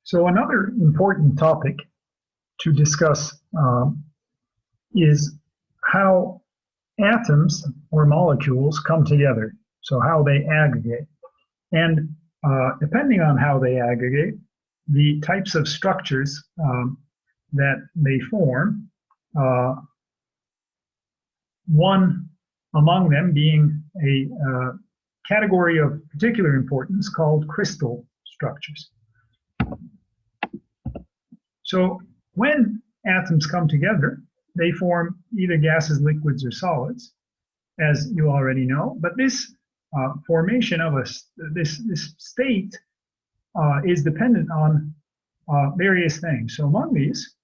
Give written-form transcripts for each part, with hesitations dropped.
So another important topic to discuss is how atoms or molecules come together, so how they aggregate. And depending on how they aggregate, the types of structures that they form, one among them being a category of particular importance called crystal structures. So when atoms come together, they form either gases, liquids, or solids, as you already know. But this formation of this state is dependent on various things. So among these,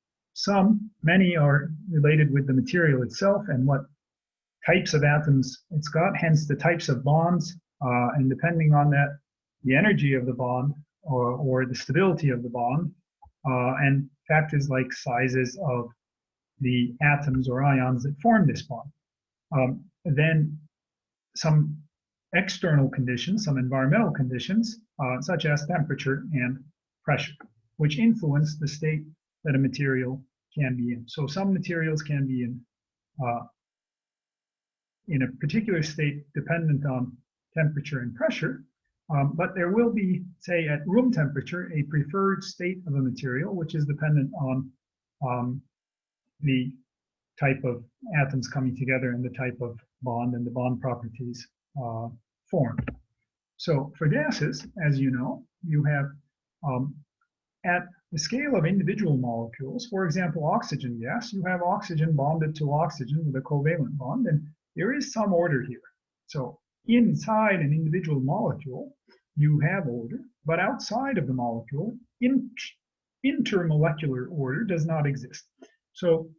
many are related with the material itself and what types of atoms it's got, hence the types of bonds, and depending on that, the energy of the bond or the stability of the bond, and factors like sizes of the atoms or ions that form this bond. Then some external conditions, some environmental conditions, such as temperature and pressure, which influence the state that a material can be in. So some materials can be in a particular state dependent on temperature and pressure, but there will be, say, at room temperature, a preferred state of a material, which is dependent on the type of atoms coming together and the type of bond and the bond properties formed. So for gases, as you know, you have at the scale of individual molecules, for example, oxygen gas, you have oxygen bonded to oxygen with a covalent bond, and there is some order here. So inside an individual molecule, you have order, but outside of the molecule, intermolecular order does not exist. So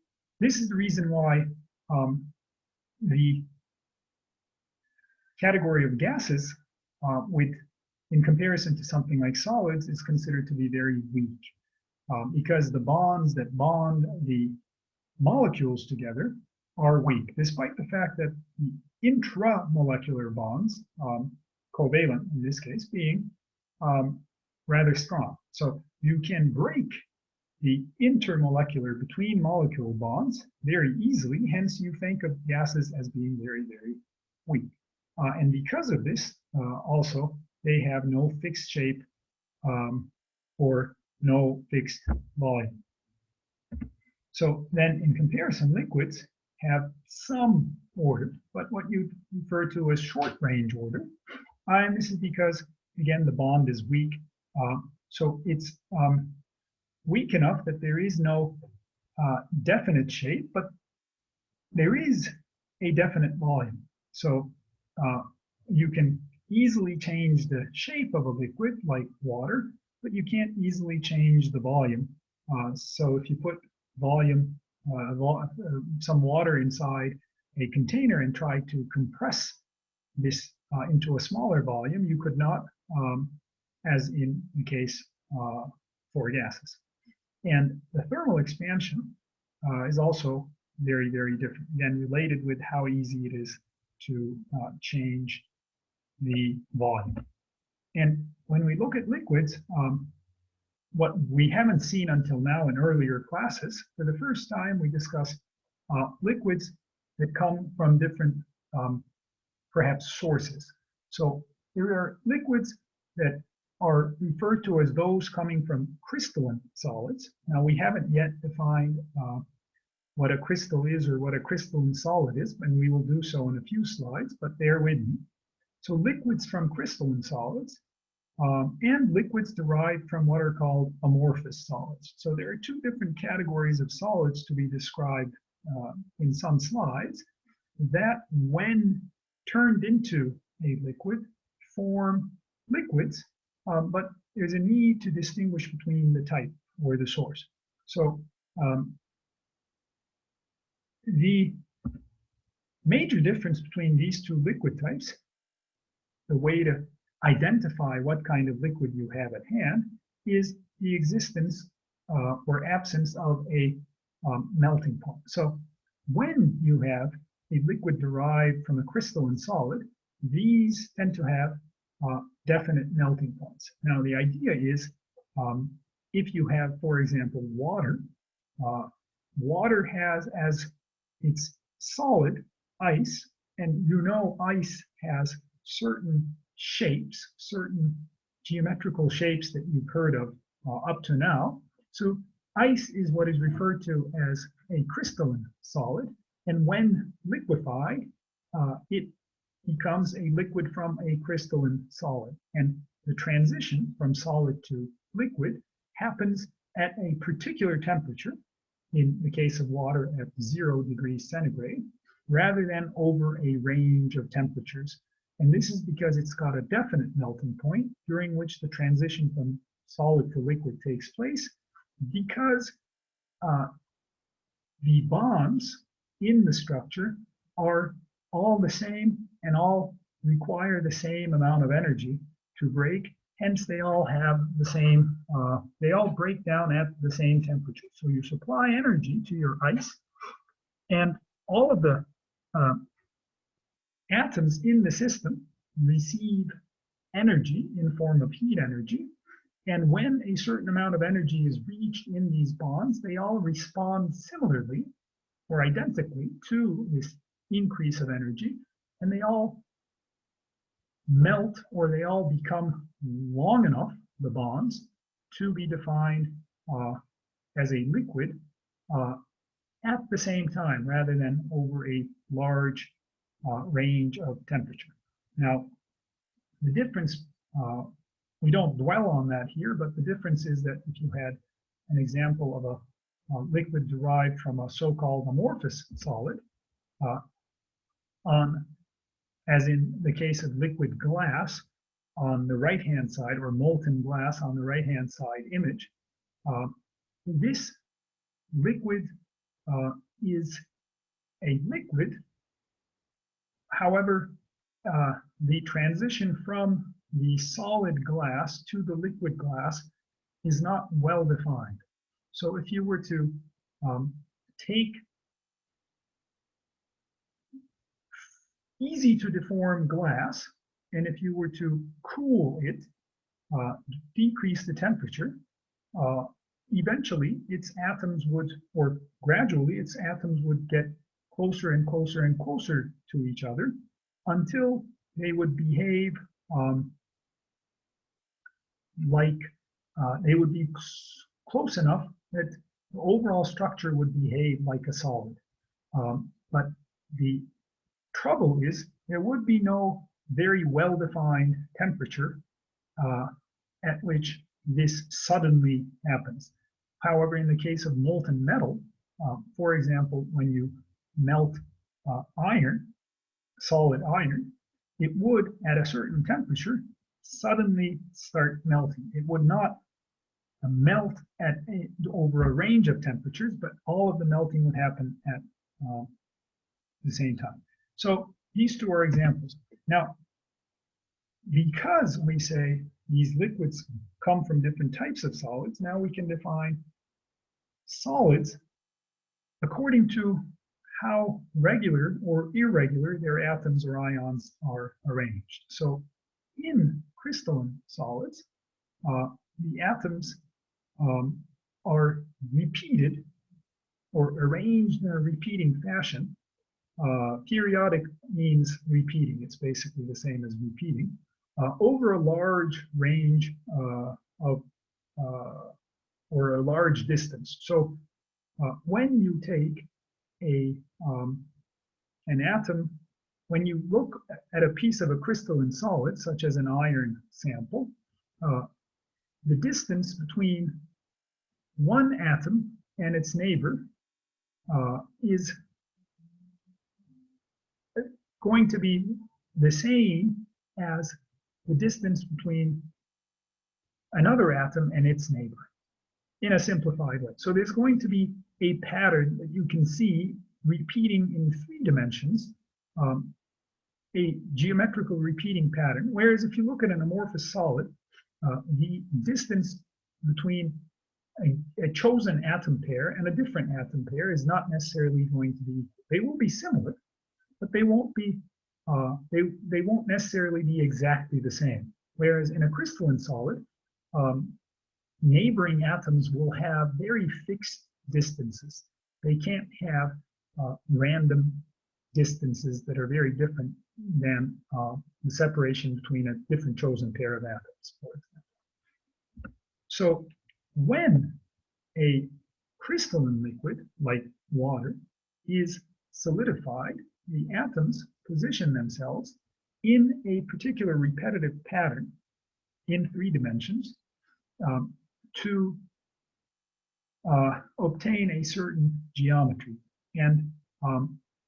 this is the reason why the category of gases, in comparison to something like solids, is considered to be very weak, because the bonds that bond the molecules together are weak, despite the fact that the intramolecular bonds, covalent in this case, being rather strong. So you can break the intermolecular between molecule bonds very easily, hence you think of gases as being very, very weak. And because of this, also, they have no fixed shape or no fixed volume. So then in comparison, liquids have some order, but what you refer to as short range order. And this is because, again, the bond is weak. So it's weak enough that there is no definite shape, but there is a definite volume. So you can easily change the shape of a liquid like water, but you can't easily change the volume. So if you put volume, some water inside a container and try to compress this into a smaller volume, you could not, as in the case for gases. And the thermal expansion is also very, very different, again, related with how easy it is to change the volume. And when we look at liquids, what we haven't seen until now in earlier classes, for the first time we discuss liquids that come from different, perhaps, sources. So there are liquids that are referred to as those coming from crystalline solids. Now, we haven't yet defined what a crystal is or what a crystalline solid is, and we will do so in a few slides, but bear with me. So liquids from crystalline solids and liquids derived from what are called amorphous solids. So there are two different categories of solids to be described in some slides that, when turned into a liquid, form liquids, but there's a need to distinguish between the type or the source. So the major difference between these two liquid types, the way to identify what kind of liquid you have at hand, is the existence or absence of a melting point. So when you have a liquid derived from a crystalline solid, these tend to have definite melting points. Now, the idea is if you have, for example, water, water has as its solid ice, and you know ice has certain shapes, certain geometrical shapes that you've heard of up to now. So ice is what is referred to as a crystalline solid, and when liquefied, it becomes a liquid from a crystalline solid. And the transition from solid to liquid happens at a particular temperature, in the case of water at 0 degrees centigrade, rather than over a range of temperatures. And this is because it's got a definite melting point during which the transition from solid to liquid takes place, because the bonds in the structure are all the same and all require the same amount of energy to break. Hence, they all have the same, they all break down at the same temperature. So you supply energy to your ice, and all of the atoms in the system receive energy in the form of heat energy. And when a certain amount of energy is reached in these bonds, they all respond similarly or identically to this increase of energy, and they all melt, or they all become long enough, the bonds, to be defined as a liquid at the same time, rather than over a large range of temperature. Now, the difference, we don't dwell on that here, but the difference is that if you had an example of a liquid derived from a so-called amorphous solid, as in the case of liquid glass on the right-hand side, or molten glass on the right-hand side image, this liquid is a liquid. However, the transition from the solid glass to the liquid glass is not well defined. So if you were to take easy to deform glass, and if you were to cool it, decrease the temperature, eventually its atoms would, or gradually its atoms would get closer and closer and closer to each other until they would behave like they would be close enough that the overall structure would behave like a solid. But the trouble is there would be no very well-defined temperature at which this suddenly happens. However, in the case of molten metal, for example, when you melt iron, solid iron, it would, at a certain temperature, suddenly start melting. It would not melt at over a range of temperatures, but all of the melting would happen at the same time. So these two are examples. Now, because we say these liquids come from different types of solids, now we can define solids according to how regular or irregular their atoms or ions are arranged. So in crystalline solids, the atoms are repeated or arranged in a repeating fashion. Periodic means repeating. It's basically the same as repeating. Over a large range or a large distance. So when you take an atom, when you look at a piece of a crystalline solid, such as an iron sample, the distance between one atom and its neighbor is going to be the same as the distance between another atom and its neighbor, in a simplified way. So there's going to be a pattern that you can see repeating in 3 dimensions, a geometrical repeating pattern. Whereas if you look at an amorphous solid, the distance between a chosen atom pair and a different atom pair is not necessarily going to be, they will be similar, but they won't be, they won't necessarily be exactly the same. Whereas in a crystalline solid, neighboring atoms will have very fixed distances. They can't have random distances that are very different than the separation between a different chosen pair of atoms, for example. So when a crystalline liquid, like water, is solidified, the atoms position themselves in a particular repetitive pattern in 3 dimensions to obtain a certain geometry. And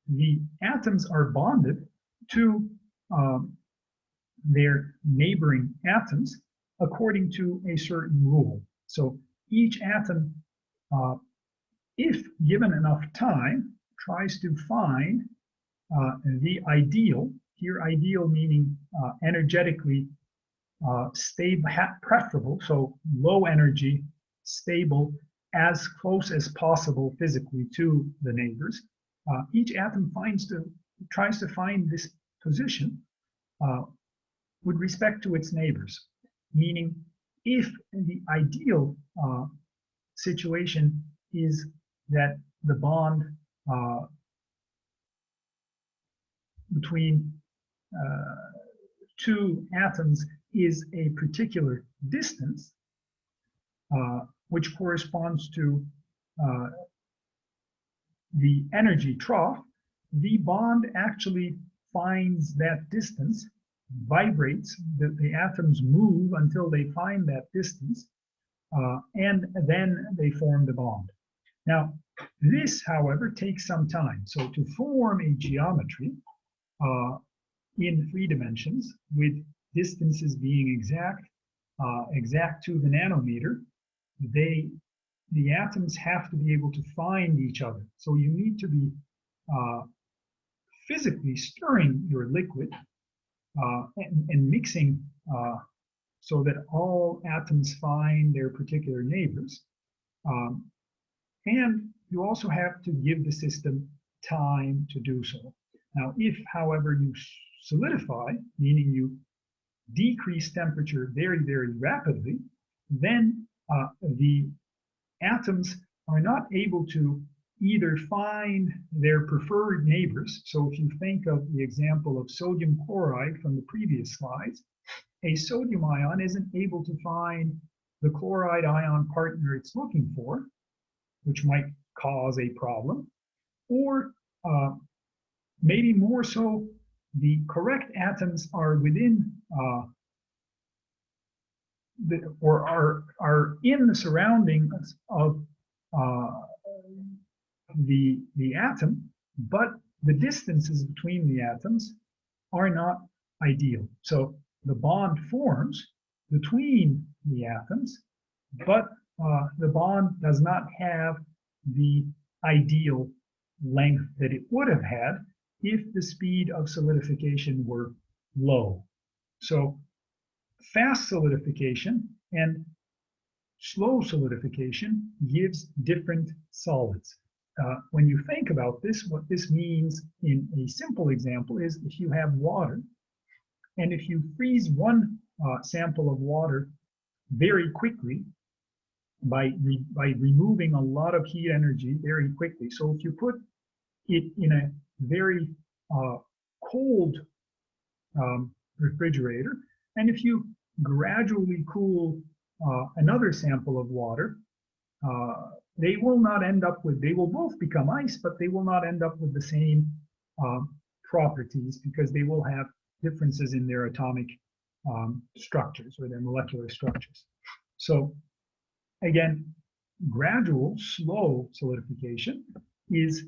the atoms are bonded to their neighboring atoms according to a certain rule. So each atom, if given enough time, tries to find the ideal, here ideal meaning energetically stable, preferable, so low energy, stable, as close as possible physically to the neighbors. Each atom tries to find this position with respect to its neighbors, meaning if the ideal situation is that the bond between 2 atoms is a particular distance, which corresponds to the energy trough, the bond actually finds that distance, vibrates, the atoms move until they find that distance, and then they form the bond. Now, this, however, takes some time. So to form a geometry in 3 dimensions with distances being exact to the nanometer, the atoms have to be able to find each other. So you need to be physically stirring your liquid and mixing so that all atoms find their particular neighbors. And you also have to give the system time to do so. Now, if, however, you solidify, meaning you decrease temperature very, very rapidly, then the atoms are not able to either find their preferred neighbors. So if you think of the example of sodium chloride from the previous slides, a sodium ion isn't able to find the chloride ion partner it's looking for, which might cause a problem, or maybe more so, the correct atoms are within are in the surroundings of the atom, but the distances between the atoms are not ideal. So the bond forms between the atoms, but the bond does not have the ideal length that it would have had if the speed of solidification were low. So fast solidification and slow solidification gives different solids. When you think about this, what this means in a simple example is if you have water, and if you freeze one sample of water very quickly by removing a lot of heat energy very quickly. So if you put it in a very cold refrigerator, and if you gradually cool another sample of water, they will not end up with, they will both become ice, but they will not end up with the same properties because they will have differences in their atomic structures or their molecular structures. So again, gradual, slow solidification is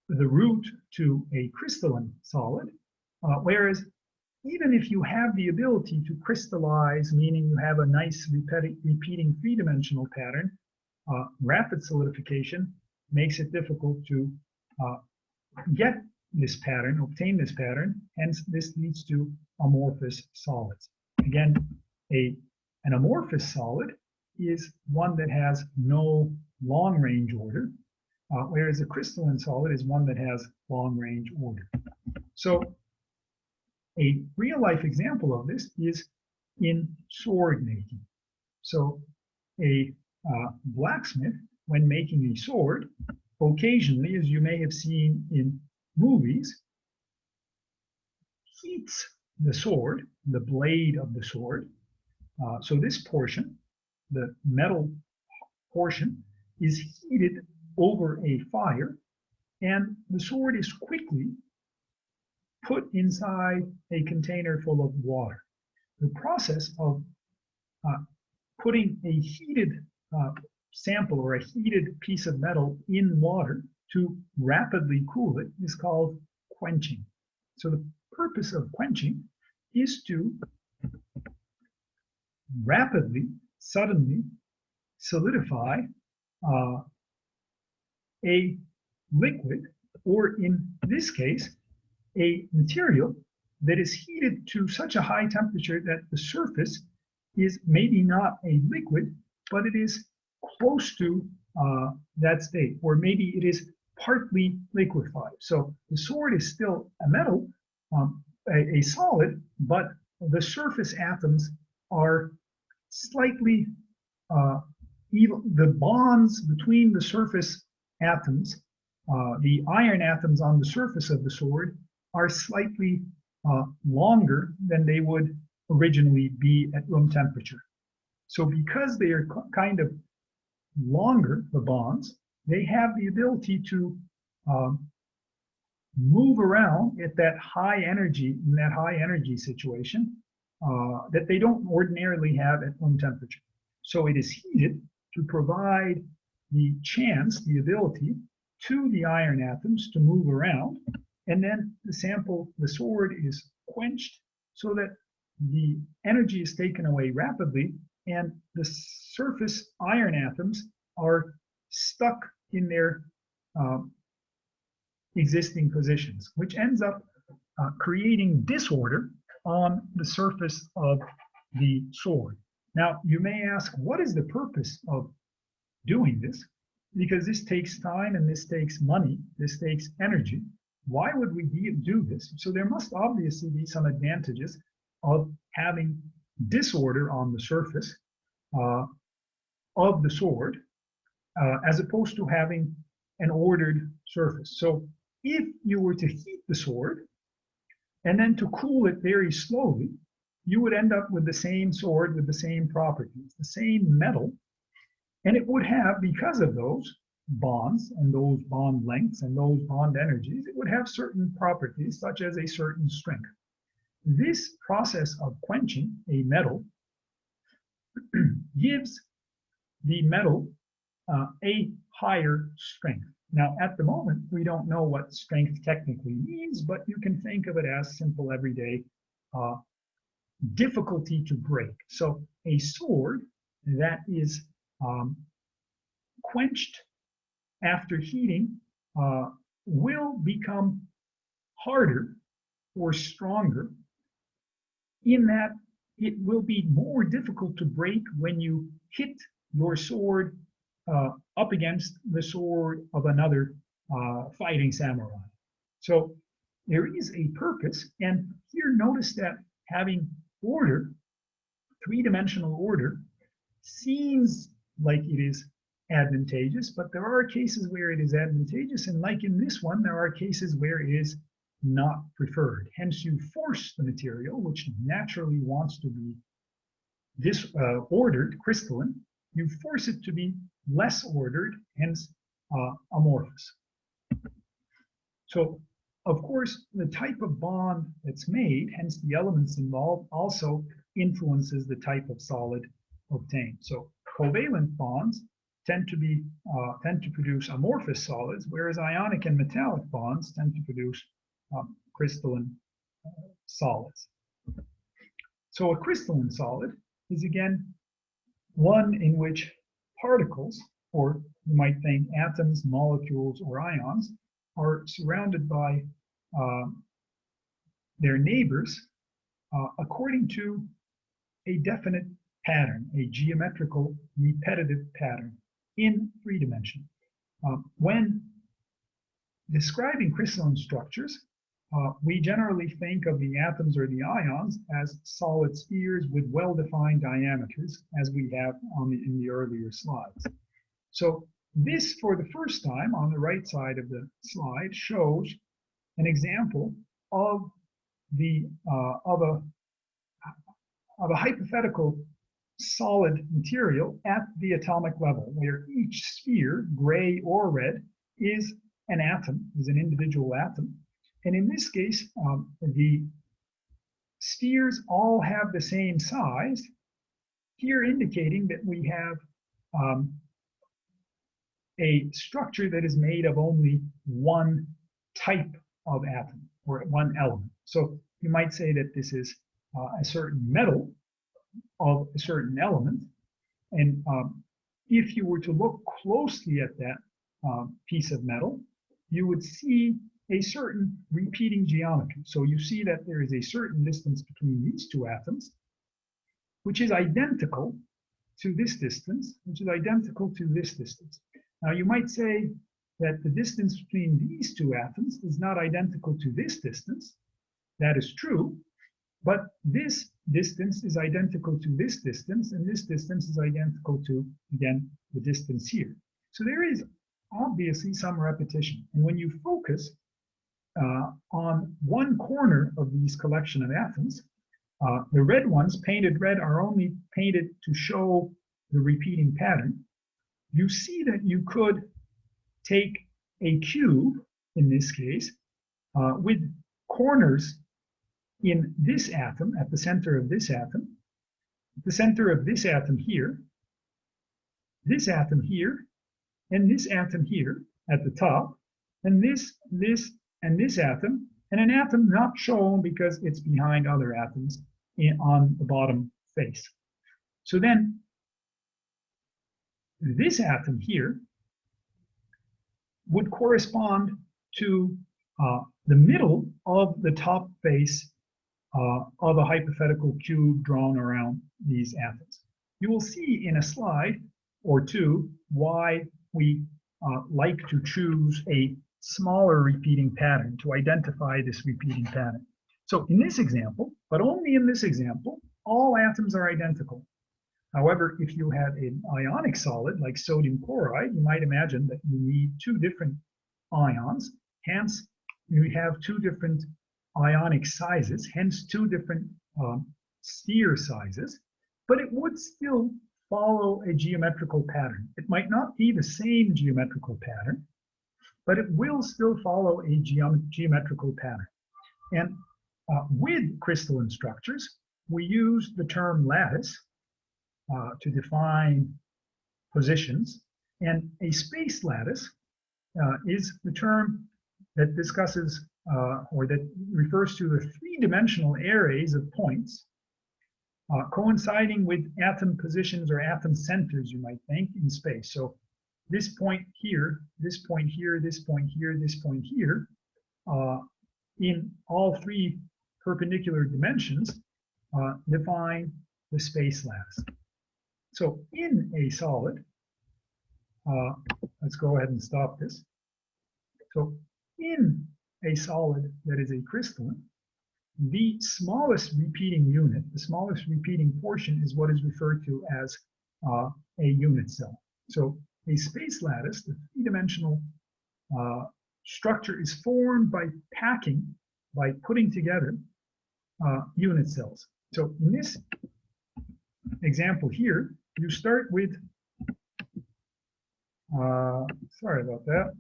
the route to a crystalline solid, whereas even if you have the ability to crystallize, meaning you have a nice repeating 3-dimensional pattern, rapid solidification makes it difficult to get this pattern, obtain this pattern, hence this leads to amorphous solids. Again, an amorphous solid is one that has no long-range order, whereas a crystalline solid is one that has long-range order. So a real-life example of this is in sword making. So a blacksmith, when making a sword, occasionally, as you may have seen in movies, heats the sword, the blade of the sword. So this portion, the metal portion, is heated over a fire, and the sword is quickly put inside a container full of water. The process of putting a heated sample or a heated piece of metal in water to rapidly cool it is called quenching. So the purpose of quenching is to rapidly, suddenly solidify a liquid, or in this case, a material that is heated to such a high temperature that the surface is maybe not a liquid, but it is close to that state, or maybe it is partly liquefied. So the sword is still a metal, a solid, but the surface atoms are slightly, the bonds between the surface atoms, the iron atoms on the surface of the sword, are slightly longer than they would originally be at room temperature. So because they are kind of longer, the bonds, they have the ability to move around at that high energy, in that high energy situation that they don't ordinarily have at room temperature. So it is heated to provide the chance, the ability to the iron atoms to move around, and then the sample, the sword, is quenched so that the energy is taken away rapidly, and the surface iron atoms are stuck in their existing positions, which ends up creating disorder on the surface of the sword. Now, you may ask, what is the purpose of doing this? Because this takes time and this takes money, this takes energy. Why would we do this? So there must obviously be some advantages of having disorder on the surface of the sword as opposed to having an ordered surface. So if you were to heat the sword and then to cool it very slowly, you would end up with the same sword with the same properties, the same metal, and it would have, because of those bonds and those bond lengths and those bond energies, it would have certain properties such as a certain strength. This process of quenching a metal gives the metal a higher strength. Now, at the moment, we don't know what strength technically means, but you can think of it as simple everyday difficulty to break. So a sword that is quenched after heating will become harder or stronger, in that it will be more difficult to break when you hit your sword up against the sword of another fighting samurai. So there is a purpose, and here notice that having order, three-dimensional order, seems like it is advantageous, but there are cases where it is advantageous, and like in this one, there are cases where it is not preferred. Hence, you force the material, which naturally wants to be ordered, crystalline, you force it to be less ordered, hence amorphous. So, of course, the type of bond that's made, hence the elements involved, also influences the type of solid obtained. So covalent bonds tend to produce amorphous solids, whereas ionic and metallic bonds tend to produce crystalline solids. So a crystalline solid is again one in which particles, or you might think atoms, molecules, or ions, are surrounded by their neighbors according to a definite pattern, a geometrical repetitive pattern in 3 dimension. When describing crystalline structures, we generally think of the atoms or the ions as solid spheres with well-defined diameters, as we have in the earlier slides. So this, for the first time, on the right side of the slide, shows an example of the of a hypothetical solid material at the atomic level, where each sphere, gray or red, is an atom, is an individual atom. And in this case, the spheres all have the same size, here indicating that we have a structure that is made of only one type of atom or one element. So you might say that this is a certain metal of a certain element. And if you were to look closely at that piece of metal, you would see a certain repeating geometry. So you see that there is a certain distance between these two atoms, which is identical to this distance, which is identical to this distance. Now you might say that the distance between these two atoms is not identical to this distance. That is true, but this distance is identical to this distance, and this distance is identical to, again, the distance here. So there is obviously some repetition. And when you focus on one corner of these collection of atoms, the red ones, painted red, are only painted to show the repeating pattern. You see that you could take a cube, in this case, with corners in this atom, at the center of this atom, the center of this atom here, and this atom here at the top, and this, and this atom, and an atom not shown because it's behind other atoms on the bottom face. So then, this atom here would correspond to the middle of the top face of a hypothetical cube drawn around these atoms. You will see in a slide or two why we like to choose a smaller repeating pattern to identify this repeating pattern. So in this example, but only in this example, all atoms are identical. However, if you have an ionic solid like sodium chloride, you might imagine that you need two different ions. Hence, you have two different ionic sizes, hence two different sphere sizes, but it would still follow a geometrical pattern. It might not be the same geometrical pattern, but it will still follow a geometrical pattern. And with crystalline structures, we use the term lattice to define positions, and a space lattice is the term that discusses or that refers to the three-dimensional arrays of points coinciding with atom positions or atom centers, you might think, in space. So this point here, this point here, this point here, this point here, in all three perpendicular dimensions, define the space lattice. So in a solid, let's go ahead and stop this. So in a solid that is a crystalline, the smallest repeating unit, the smallest repeating portion, is what is referred to as a unit cell. So a space lattice, the three-dimensional structure, is formed by packing, by putting together unit cells. So in this example here, you start with, sorry about that.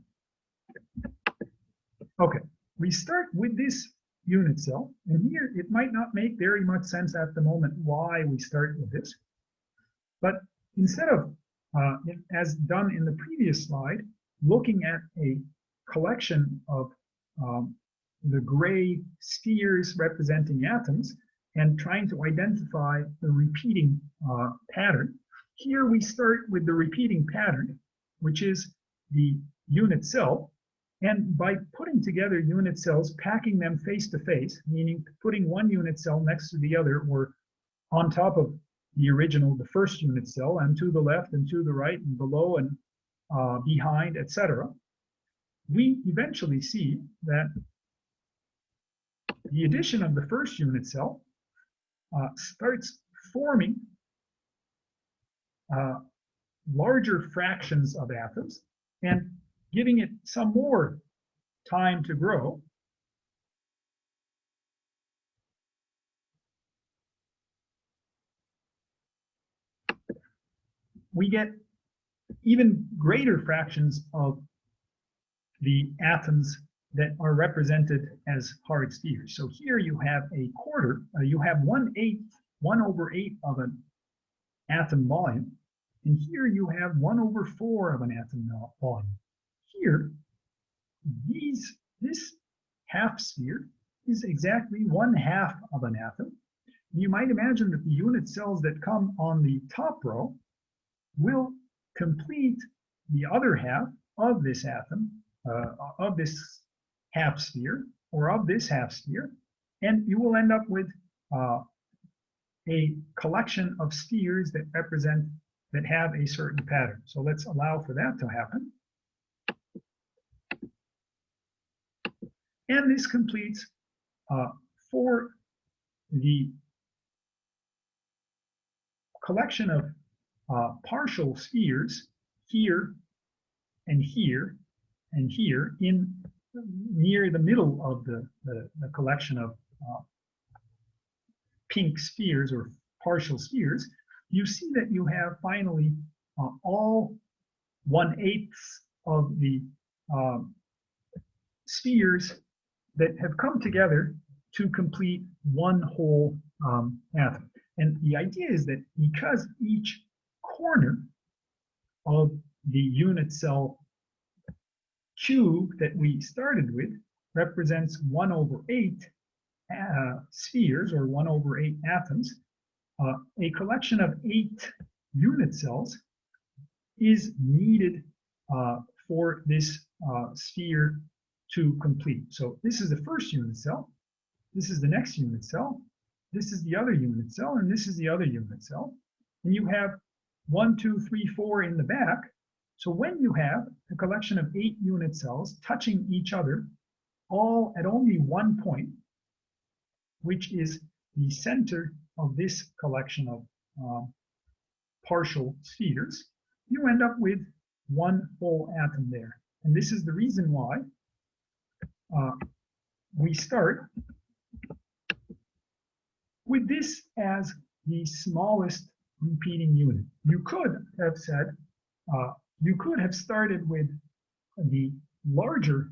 Okay, we start with this unit cell, and here it might not make very much sense at the moment why we start with this. But instead of, as done in the previous slide, looking at a collection of the gray spheres representing atoms and trying to identify the repeating pattern, here we start with the repeating pattern, which is the unit cell. And by putting together unit cells, packing them face to face, meaning putting one unit cell next to the other or on top of the original, the first unit cell, and to the left and to the right and below and behind, etc., we eventually see that the addition of the first unit cell starts forming larger fractions of atoms and giving it some more time to grow. We get even greater fractions of the atoms that are represented as hard spheres. So here you have a quarter, you have 1/8 of an atom volume, and here you have 1/4 of an atom volume. Here, this half sphere is exactly 1/2 of an atom. You might imagine that the unit cells that come on the top row will complete the other half of this atom, of this half sphere, or of this half sphere, and you will end up with a collection of spheres that have a certain pattern. So let's allow for that to happen. And this completes for the collection of partial spheres here and here and here in near the middle of the collection of pink spheres or partial spheres. You see that you have finally all 1/8 of the spheres that have come together to complete one whole atom. And the idea is that because each corner of the unit cell cube that we started with represents 1/8 spheres, or 1/8 atoms, a collection of 8 unit cells is needed for this sphere to complete. So this is the first unit cell, this is the next unit cell, this is the other unit cell, and this is the other unit cell. And you have 1, 2, 3, 4 in the back. So when you have a collection of 8 unit cells touching each other, all at only one point, which is the center of this collection of partial spheres, you end up with one whole atom there. And this is the reason why we start with this as the smallest repeating unit. You could have said, you could have started with the larger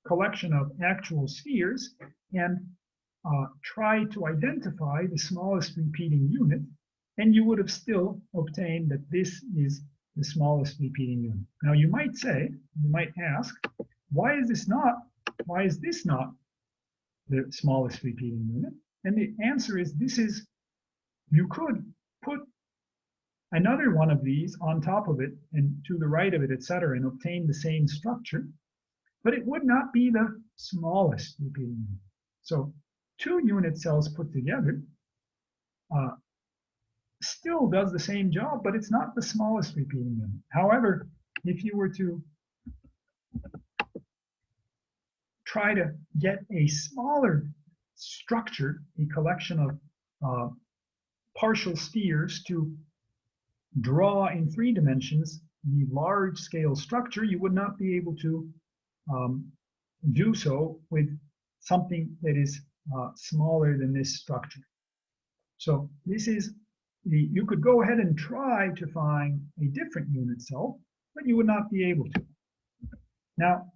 collection of actual spheres and try to identify the smallest repeating unit, and you would have still obtained that this is the smallest repeating unit. Now you might say, you might ask, why is this not the smallest repeating unit? And the answer is, you could put another one of these on top of it and to the right of it, etc., and obtain the same structure, but it would not be the smallest repeating unit. So 2 unit cells put together still does the same job, but it's not the smallest repeating unit. However, if you were to try to get a smaller structure, a collection of partial spheres, to draw in 3 dimensions the large scale structure, you would not be able to do so with something that is smaller than this structure. So this is you could go ahead and try to find a different unit cell, but you would not be able to. Now,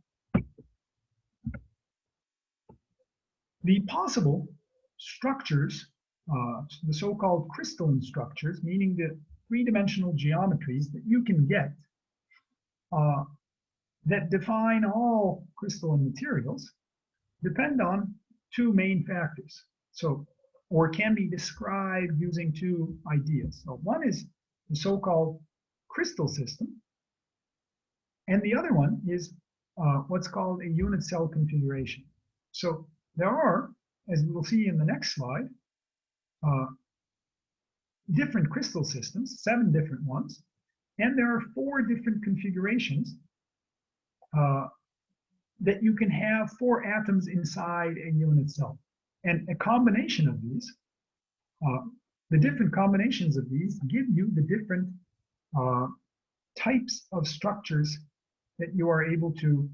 the possible structures, the so-called crystalline structures, meaning the 3-dimensional geometries that you can get that define all crystalline materials, depend on 2 main factors. So, or can be described using 2 ideas. So one is the so-called crystal system, and the other one is what's called a unit cell configuration. So there are, as we will see in the next slide, different crystal systems, 7 different ones, and there are 4 different configurations that you can have 4 atoms inside a unit cell. And a combination of these, the different combinations of these give you the different types of structures that you are able to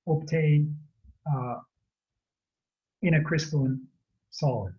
obtain in a crystalline solid.